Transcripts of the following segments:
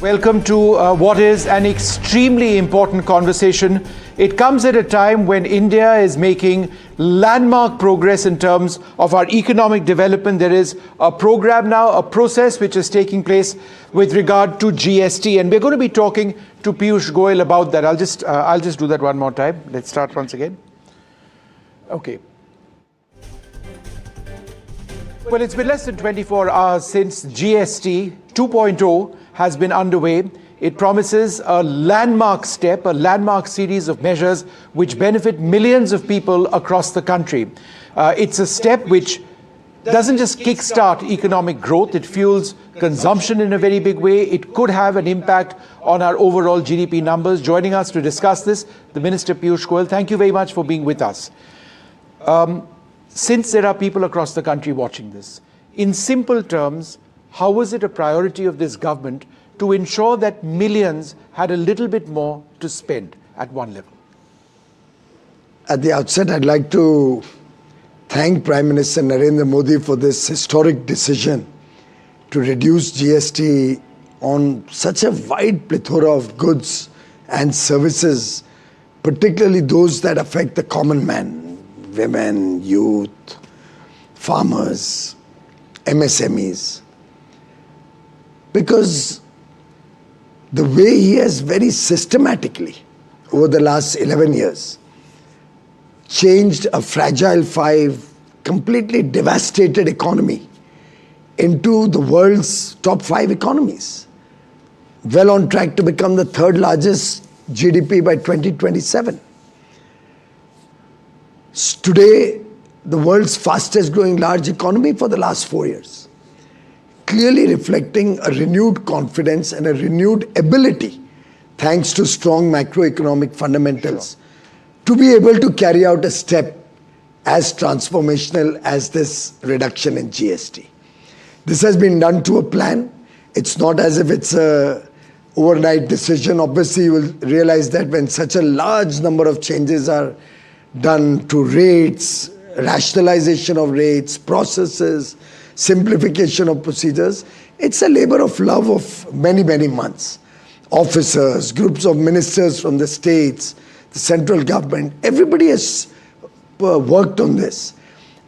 Welcome to what is an extremely important conversation. It comes at a time when India is making landmark progress in terms of our economic development. There is a program now, a process which is taking place with regard to GST, and we're going to be talking to Piyush Goyal about that. I'll just do that one more time. Let's start once again. Okay. Well, it's been less than 24 hours since GST 2.0 has been underway. It promises a landmark step, a landmark series of measures which benefit millions of people across the country. It's a step which doesn't just kickstart economic growth, it fuels consumption in a very big way. It could have an impact on our overall GDP numbers. Joining us to discuss this, the Minister Piyush Goyal. Thank you very much for being with us. Since there are people across the country watching this, in simple terms, how was it a priority of this government to ensure that millions had a little bit more to spend at one level? At the outset, I'd like to thank Prime Minister Narendra Modi for this historic decision to reduce GST on such a wide plethora of goods and services, particularly those that affect the common man, women, youth, farmers, MSMEs. Because the way he has very systematically, over the last 11 years, changed a fragile completely devastated economy into the world's top 5 economies. Well on track to become the 3rd largest GDP by 2027. Today, the world's fastest growing large economy for the last 4 years. Clearly reflecting a renewed confidence and a renewed ability, thanks to strong macroeconomic fundamentals, to be able to carry out a step as transformational as this reduction in GST. This has been done to a plan. It's not as if it's an overnight decision. Obviously, you will realize that when such a large number of changes are done to rates, rationalization of rates, processes, simplification of procedures, it's a labor of love of many, many months. Officers, groups of ministers from the states, the central government, everybody has worked on this.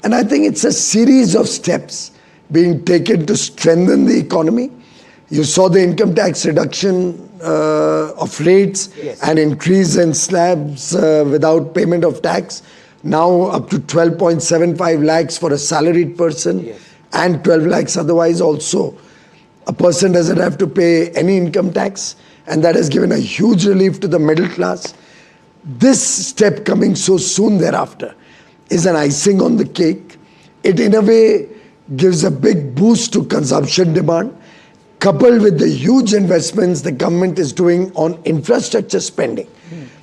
And I think it's a series of steps being taken to strengthen the economy. You saw the income tax reduction of rates, yes, and increase in slabs without payment of tax, now up to 12.75 lakhs for a salaried person, yes, and 12 lakhs otherwise also. A person doesn't have to pay any income tax, and that has given a huge relief to the middle class. This step coming so soon thereafter is an icing on the cake. It in a way gives a big boost to consumption demand, coupled with the huge investments the government is doing on infrastructure spending.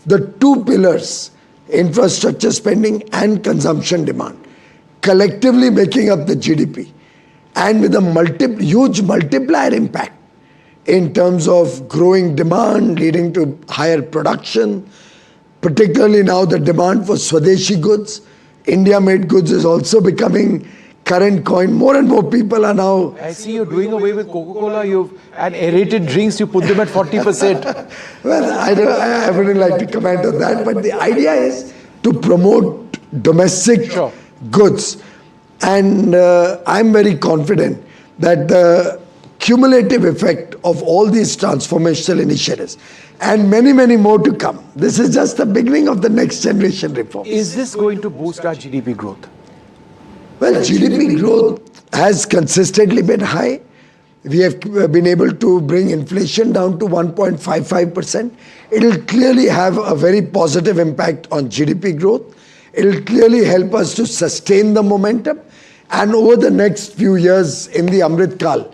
The 2 pillars, infrastructure spending and consumption demand, collectively making up the GDP, and with a huge multiplier impact in terms of growing demand leading to higher production, particularly now the demand for Swadeshi goods. India-made goods is also becoming current coin. More and more people are now... I see you're doing away with Coca-Cola and aerated drinks, you put them at 40%. Well, I wouldn't like to comment on that, but the idea is to promote domestic goods. And I'm very confident that the cumulative effect of all these transformational initiatives, and many, many more to come, this is just the beginning of the next generation reforms. Is this going to boost our GDP growth? Well, GDP growth has consistently been high. We have been able to bring inflation down to 1.55%. It will clearly have a very positive impact on GDP growth. It will clearly help us to sustain the momentum. And over the next few years in the Amrit Kal,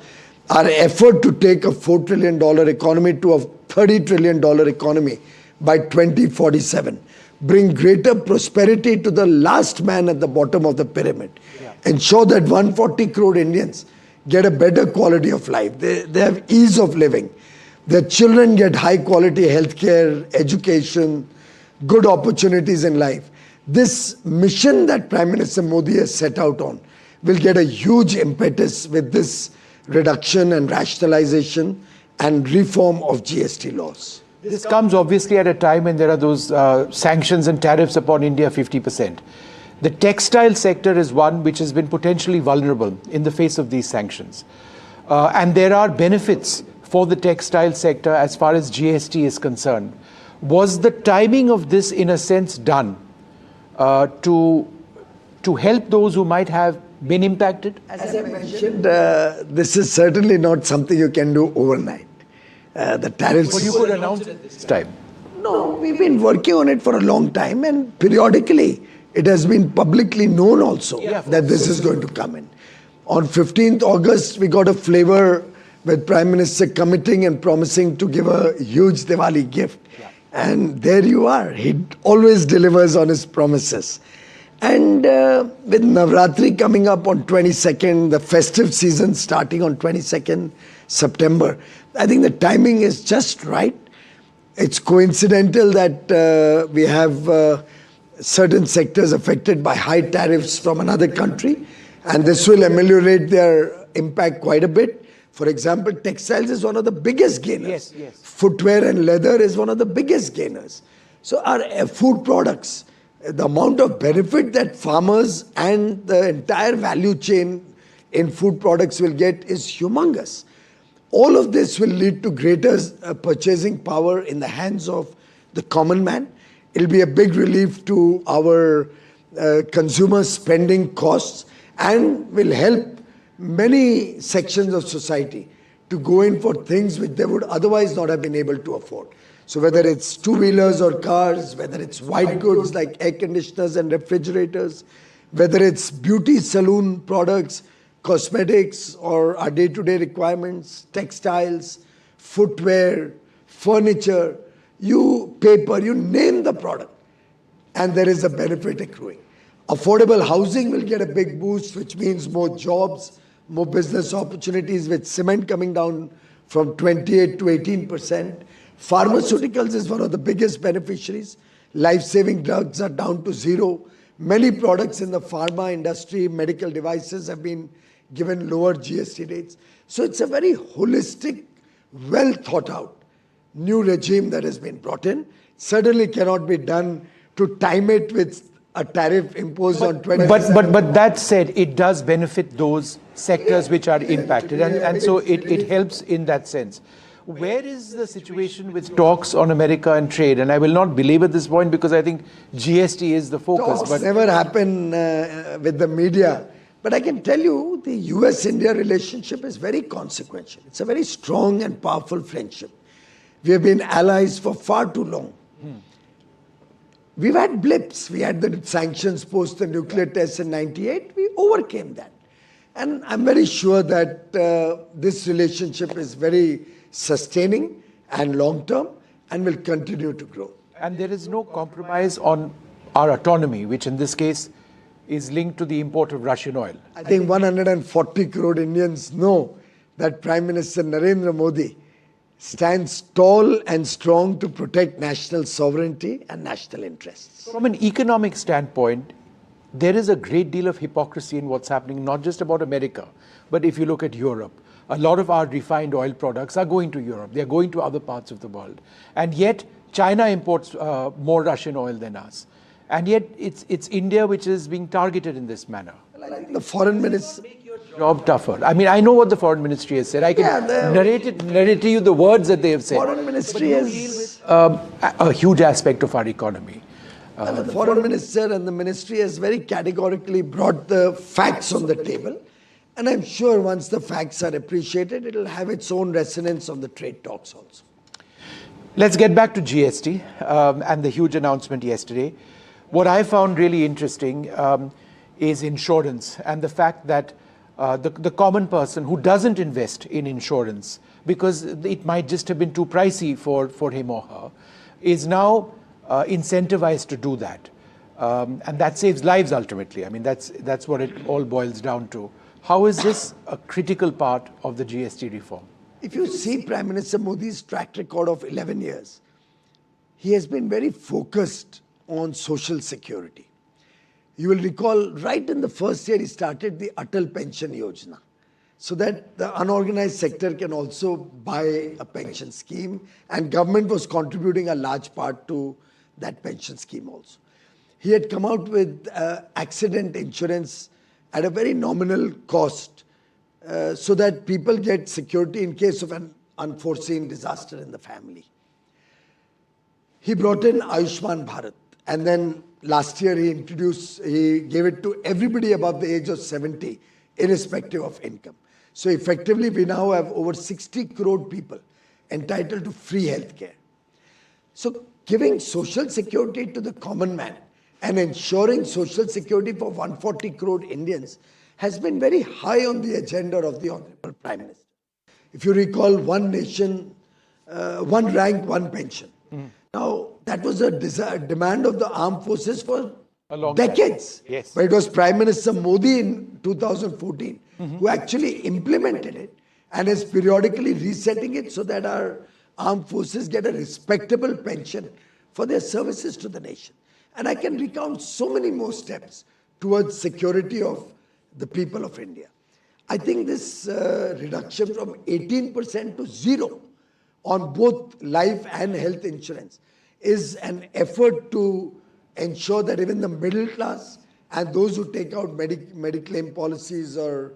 our effort to take a $4 trillion economy to a $30 trillion economy by 2047, bring greater prosperity to the last man at the bottom of the pyramid, ensure that 140 crore Indians get a better quality of life. They have ease of living. Their children get high quality healthcare, education, good opportunities in life. This mission that Prime Minister Modi has set out on will get a huge impetus with this reduction and rationalization and reform of GST laws. This comes obviously at a time when there are those sanctions and tariffs upon India 50%. The textile sector is one which has been potentially vulnerable in the face of these sanctions. And there are benefits for the textile sector as far as GST is concerned. Was the timing of this, in a sense, done to help those who might have been impacted? As I mentioned, this is certainly not something you can do overnight. The tariffs. But you could announce it this time. No, we've been working on it for a long time, and periodically it has been publicly known also that this is going to come in. On 15th August, we got a flavor with Prime Minister committing and promising to give a huge Diwali gift. Yeah. And there you are. He always delivers on his promises. And with Navratri coming up on 22nd, the festive season starting on 22nd September, I think the timing is just right. It's coincidental that we have certain sectors affected by high tariffs from another country, and this will ameliorate their impact quite a bit. For example, textiles is one of the biggest gainers. Yes. Footwear and leather is one of the biggest gainers. So our food products, the amount of benefit that farmers and the entire value chain in food products will get is humongous. All of this will lead to greater purchasing power in the hands of the common man. It'll be a big relief to our consumer spending costs and will help many sections of society to go in for things which they would otherwise not have been able to afford. So whether it's two-wheelers or cars, whether it's white goods like air conditioners and refrigerators, whether it's beauty salon products, cosmetics, or our day-to-day requirements, textiles, footwear, furniture, paper, you name the product, and there is a benefit accruing. Affordable housing will get a big boost, which means more jobs, more business opportunities, with cement coming down from 28 to 18%. Pharmaceuticals is one of the biggest beneficiaries. Life-saving drugs are down to zero. Many products in the pharma industry, medical devices have been given lower GST rates. So it's a very holistic, well thought out new regime that has been brought in. Certainly cannot be done to time it with a tariff imposed on 20%. But that said, it does benefit those sectors which are impacted, and so it helps in that sense. Where is the situation with talks on America and trade? And I will not belabor this point because I think GST is the focus. Talks never happen with the media. But I can tell you the US-India relationship is very consequential. It's a very strong and powerful friendship. We have been allies for far too long. We've had blips. We had the sanctions post the nuclear tests in '98. We overcame that. And I'm very sure that this relationship is very sustaining and long-term and will continue to grow. And there is no compromise on our autonomy, which in this case is linked to the import of Russian oil. I think 140 crore Indians know that Prime Minister Narendra Modi stands tall and strong to protect national sovereignty and national interests. From an economic standpoint, there is a great deal of hypocrisy in what's happening, not just about America, but if you look at Europe. A lot of our refined oil products are going to Europe. They're going to other parts of the world. And yet, China imports more Russian oil than us. And yet, it's India which is being targeted in this manner. The foreign minister... Job tougher. I mean, I know what the foreign ministry has said. I can narrate to you the words that they have said. Foreign ministry is a huge aspect of our economy. The foreign minister and the ministry has very categorically brought the facts on the table. And I'm sure once the facts are appreciated, it will have its own resonance on the trade talks also. Let's get back to GST and the huge announcement yesterday. What I found really interesting is insurance and the fact that the common person who doesn't invest in insurance because it might just have been too pricey for him or her is now incentivized to do that. And that saves lives ultimately. I mean, that's what it all boils down to. How is this a critical part of the GST reform? If you see Prime Minister Modi's track record of 11 years, he has been very focused on social security. You will recall right in the first year he started the Atal Pension Yojana. so that the unorganized sector can also buy a pension scheme, and government was contributing a large part to that pension scheme also. He had come out with accident insurance at a very nominal cost, so that people get security in case of an unforeseen disaster in the family. He brought in Ayushman Bharat, and then last year he gave it to everybody above the age of 70, irrespective of income. So effectively, we now have over 60 crore people entitled to free healthcare. So giving social security to the common man and ensuring social security for 140 crore Indians has been very high on the agenda of the Honorable Prime Minister. If you recall, one nation, one rank, one pension. Now, that was a demand of the armed forces for decades. Yes. But it was Prime Minister Modi in 2014 who actually implemented it and is periodically resetting it so that our armed forces get a respectable pension for their services to the nation. And I can recount so many more steps towards security of the people of India. I think this reduction from 18% to 0 on both life and health insurance is an effort to ensure that even the middle class and those who take out mediclaim policies or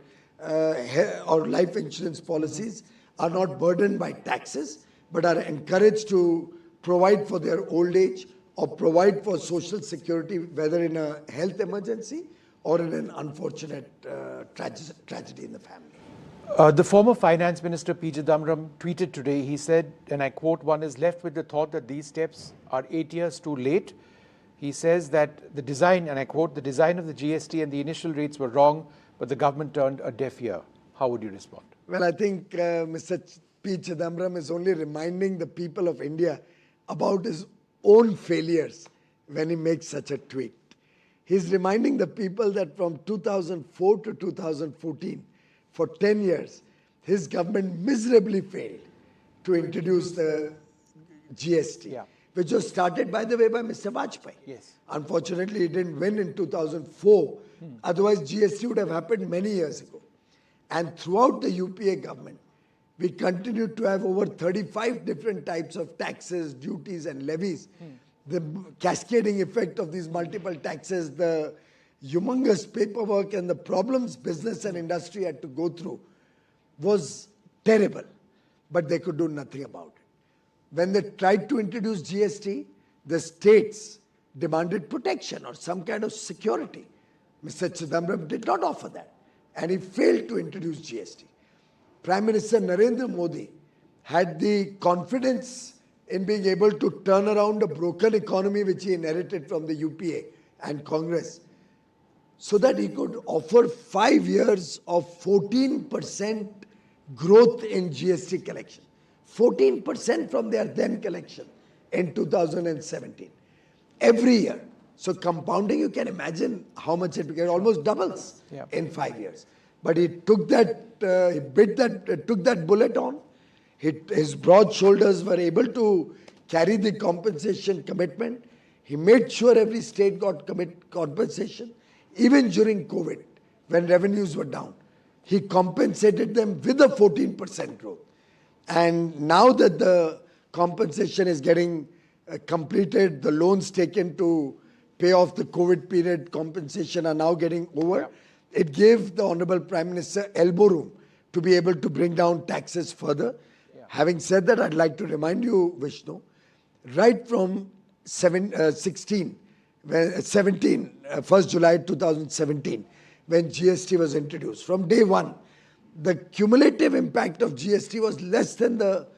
life insurance policies are not burdened by taxes, but are encouraged to provide for their old age or provide for social security, whether in a health emergency or in an unfortunate tragedy in the family. The former Finance Minister P. Chidambaram tweeted today, he said, and I quote, "One is left with the thought that these steps are 8 years too late." He says that the design, and I quote, "the design of the GST and the initial rates were wrong, but the government turned a deaf ear." How would you respond? Well, I think Mr. P. Chidambaram is only reminding the people of India about his own failures when he makes such a tweet. He's reminding the people that from 2004 to 2014, for 10 years, his government miserably failed to introduce the GST, which was started, by the way, by Mr. Vajpayee. Yes. Unfortunately, he didn't win in 2004. Otherwise, GST would have happened many years ago. And throughout the UPA government, we continued to have over 35 different types of taxes, duties, and levies. The cascading effect of these multiple taxes, the humongous paperwork, and the problems business and industry had to go through was terrible, but they could do nothing about it. When they tried to introduce GST, the states demanded protection or some kind of security. Mr. Chidambaram did not offer that, and he failed to introduce GST. Prime Minister Narendra Modi had the confidence in being able to turn around a broken economy which he inherited from the UPA and Congress, so that he could offer 5 years of 14% growth in GST collection. 14% from their then collection in 2017. Every year. So compounding, you can imagine how much it became. Almost doubles in 5 years. But he took that, took that bullet on. His broad shoulders were able to carry the compensation commitment. He made sure every state got compensation. Even during COVID, when revenues were down, he compensated them with a 14% growth. And now that the compensation is getting completed, the loans taken to pay off the COVID period compensation are now getting over. It gave the Honorable Prime Minister elbow room to be able to bring down taxes further. Having said that, I'd like to remind you, Vishnu, right from 1st July 2017, when GST was introduced, from day one, the cumulative impact of GST was less than the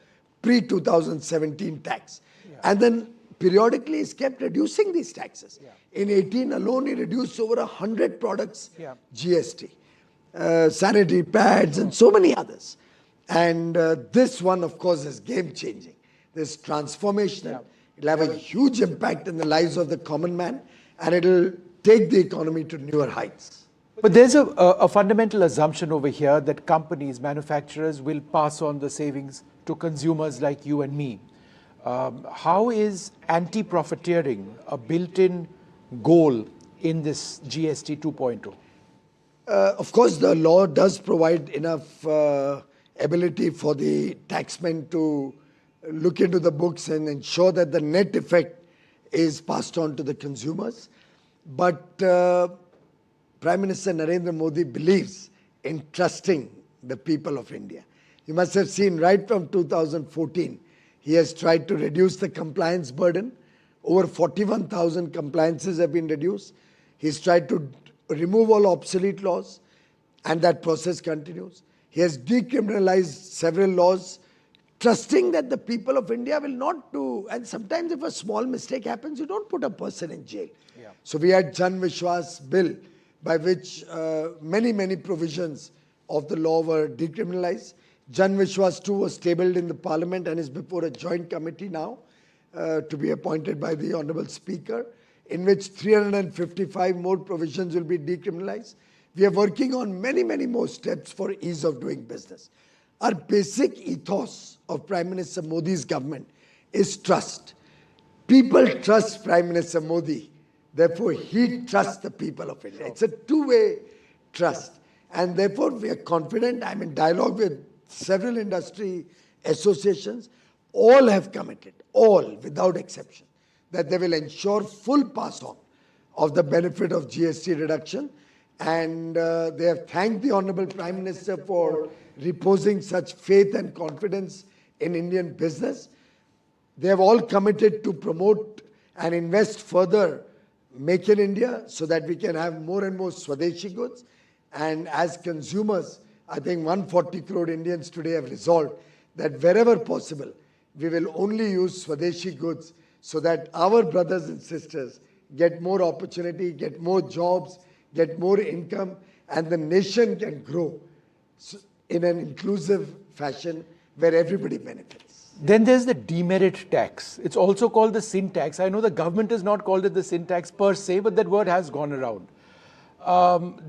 pre-2017 tax. And then periodically he's kept reducing these taxes. In 18 alone, he reduced over 100 products GST, sanitary pads and so many others. And this one, of course, is game-changing. This transformational. It'll have a huge impact in the lives of the common man, and it'll take the economy to newer heights. But there's a fundamental assumption over here that companies, manufacturers will pass on the savings to consumers like you and me. How is anti-profiteering a built-in goal in this GST 2.0? Of course, the law does provide enough ability for the taxman to look into the books and ensure that the net effect is passed on to the consumers. But Prime Minister Narendra Modi believes in trusting the people of India. You must have seen right from 2014, he has tried to reduce the compliance burden. Over 41,000 compliances have been reduced. He's tried to remove all obsolete laws, and that process continues. He has decriminalized several laws, trusting that the people of India will not do. And sometimes if a small mistake happens, you don't put a person in jail. Yeah. So we had Jan Vishwas bill, by which many provisions of the law were decriminalized. Jan Vishwas 2 was tabled in the parliament and is before a joint committee now to be appointed by the Honorable Speaker, in which 355 more provisions will be decriminalized. We are working on many more steps for ease of doing business. Our basic ethos of Prime Minister Modi's government is trust. People trust Prime Minister Modi, therefore he trusts the people of India. It's a two-way trust. And therefore we are confident. I'm in dialogue with several industry associations. All have committed, all without exception, that they will ensure full pass on of the benefit of GST reduction. And they have thanked the Honorable Prime Minister for reposing such faith and confidence in Indian business. They have all committed to promote and invest further Make in India so that we can have more and more Swadeshi goods. And as consumers, I think 140 crore Indians today have resolved that wherever possible, we will only use Swadeshi goods so that our brothers and sisters get more opportunity, get more jobs, get more income, and the nation can grow in an inclusive fashion where everybody benefits. Then there's the demerit tax. It's also called the sin tax. I know the government has not called it the sin tax per se, but that word has gone around.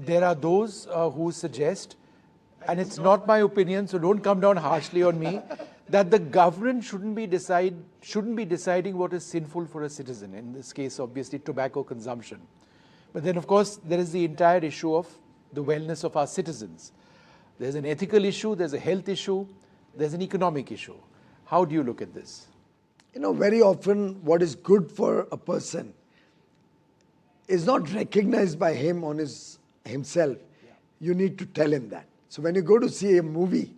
There are those who suggest, and it's not my opinion, so don't come down harshly on me, that the government shouldn't be deciding what is sinful for a citizen. In this case, obviously, tobacco consumption. But then, of course, there is the entire issue of the wellness of our citizens. There's an ethical issue, there's a health issue, there's an economic issue. How do you look at this? You know, very often what is good for a person is not recognized by him on himself. Yeah. You need to tell him that. So when you go to see a movie,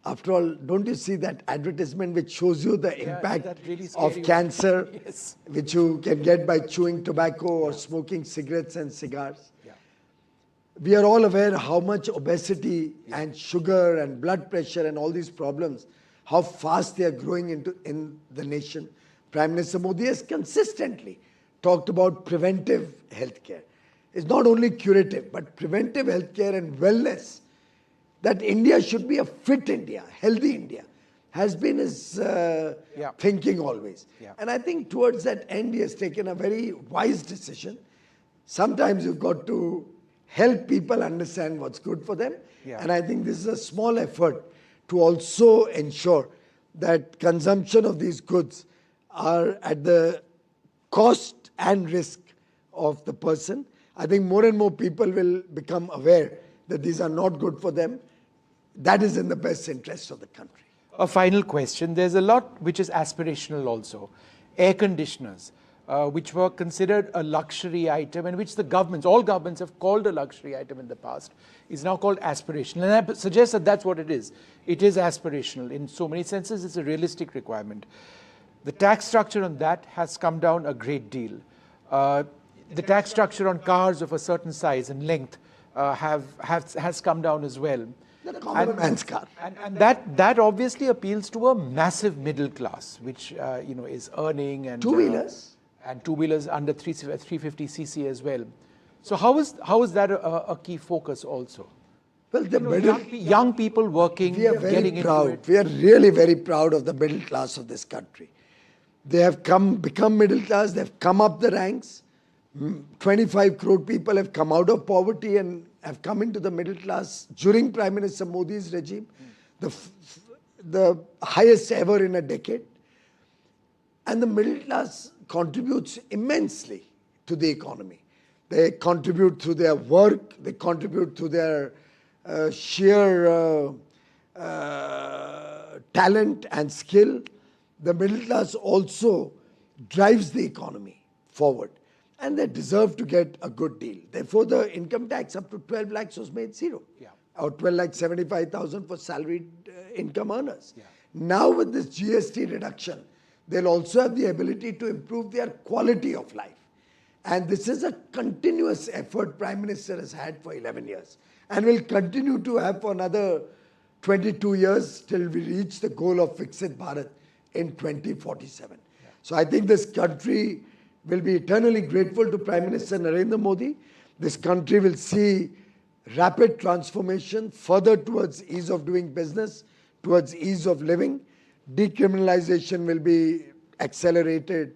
after all, don't you see that advertisement which shows you the impact really of cancer, yes, which you can get by chewing tobacco or smoking cigarettes and cigars? Yeah. We are all aware how much obesity and sugar and blood pressure and all these problems, how fast they are growing in the nation. Prime Minister Modi has consistently talked about preventive healthcare. It's not only curative, but preventive healthcare and wellness. That India should be a fit India, healthy India, has been his thinking always. Yeah. And I think towards that end, he has taken a very wise decision. Sometimes you've got to help people understand what's good for them. Yeah. And I think this is a small effort to also ensure that consumption of these goods are at the cost and risk of the person. I think more and more people will become aware that these are not good for them. That is in the best interest of the country. A final question. There's a lot which is aspirational also. Air conditioners, which were considered a luxury item and which the governments, all governments have called a luxury item in the past, is now called aspirational. And I suggest that that's what it is. It is aspirational. In so many senses, it's a realistic requirement. The tax structure on that has come down a great deal. The tax structure on cars of a certain size and length has come down as well. The common man's car. And that obviously appeals to a massive middle class, which is earning and two-wheelers and two-wheelers under 350cc as well. So how is that a key focus also? Well, young people working, we are very getting proud. into it. We are really very proud of the middle class of this country. They have become middle class. They have come up the ranks. 25 crore people have come out of poverty and have come into the middle class during Prime Minister Modi's regime, the highest ever in a decade. And the middle class contributes immensely to the economy. They contribute through their work, they contribute through their sheer talent and skill. The middle class also drives the economy forward, and they deserve to get a good deal. Therefore, the income tax up to 12 lakhs was made zero, or 12 lakh 75,000 for salaried income earners. Now with this GST reduction, they'll also have the ability to improve their quality of life. And this is a continuous effort Prime Minister has had for 11 years and will continue to have for another 22 years till we reach the goal of Viksit Bharat in 2047. So I think this country will be eternally grateful to Prime Minister Narendra Modi. This country will see rapid transformation further towards ease of doing business, towards ease of living. Decriminalization will be accelerated.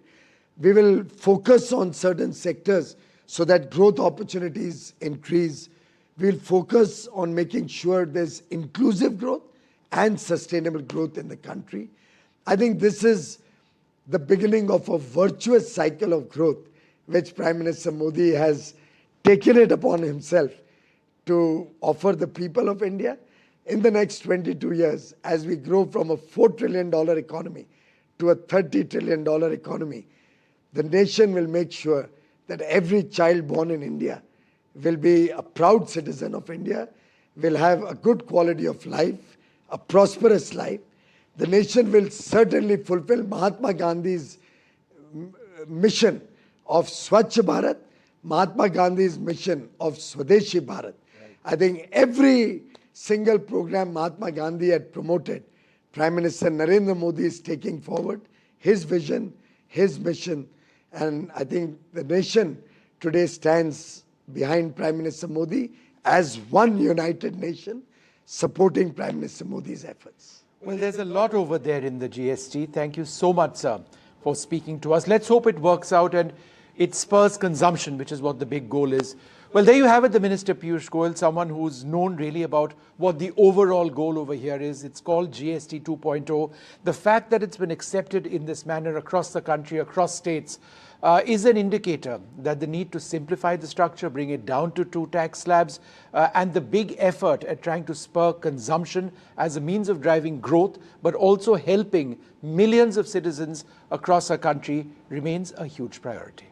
We will focus on certain sectors so that growth opportunities increase. We'll focus on making sure there's inclusive growth and sustainable growth in the country. I think this is the beginning of a virtuous cycle of growth, which Prime Minister Modi has taken it upon himself to offer the people of India. In the next 22 years, as we grow from a $4 trillion economy to a $30 trillion economy, the nation will make sure that every child born in India will be a proud citizen of India, will have a good quality of life, a prosperous life. The nation will certainly fulfill Mahatma Gandhi's mission of Swachh Bharat, Mahatma Gandhi's mission of Swadeshi Bharat. I think every single program Mahatma Gandhi had promoted, Prime Minister Narendra Modi is taking forward his vision, his mission, and I think the nation today stands behind Prime Minister Modi as one united nation, supporting Prime Minister Modi's efforts. Well, there's a lot over there in the GST. Thank you so much, sir, for speaking to us. Let's hope it works out and it spurs consumption, which is what the big goal is. Well, there you have it, the Minister Piyush Goyal, someone who's known really about what the overall goal over here is. It's called GST 2.0. The fact that it's been accepted in this manner across the country, across states, is an indicator that the need to simplify the structure, bring it down to 2 tax slabs, and the big effort at trying to spur consumption as a means of driving growth, but also helping millions of citizens across our country remains a huge priority.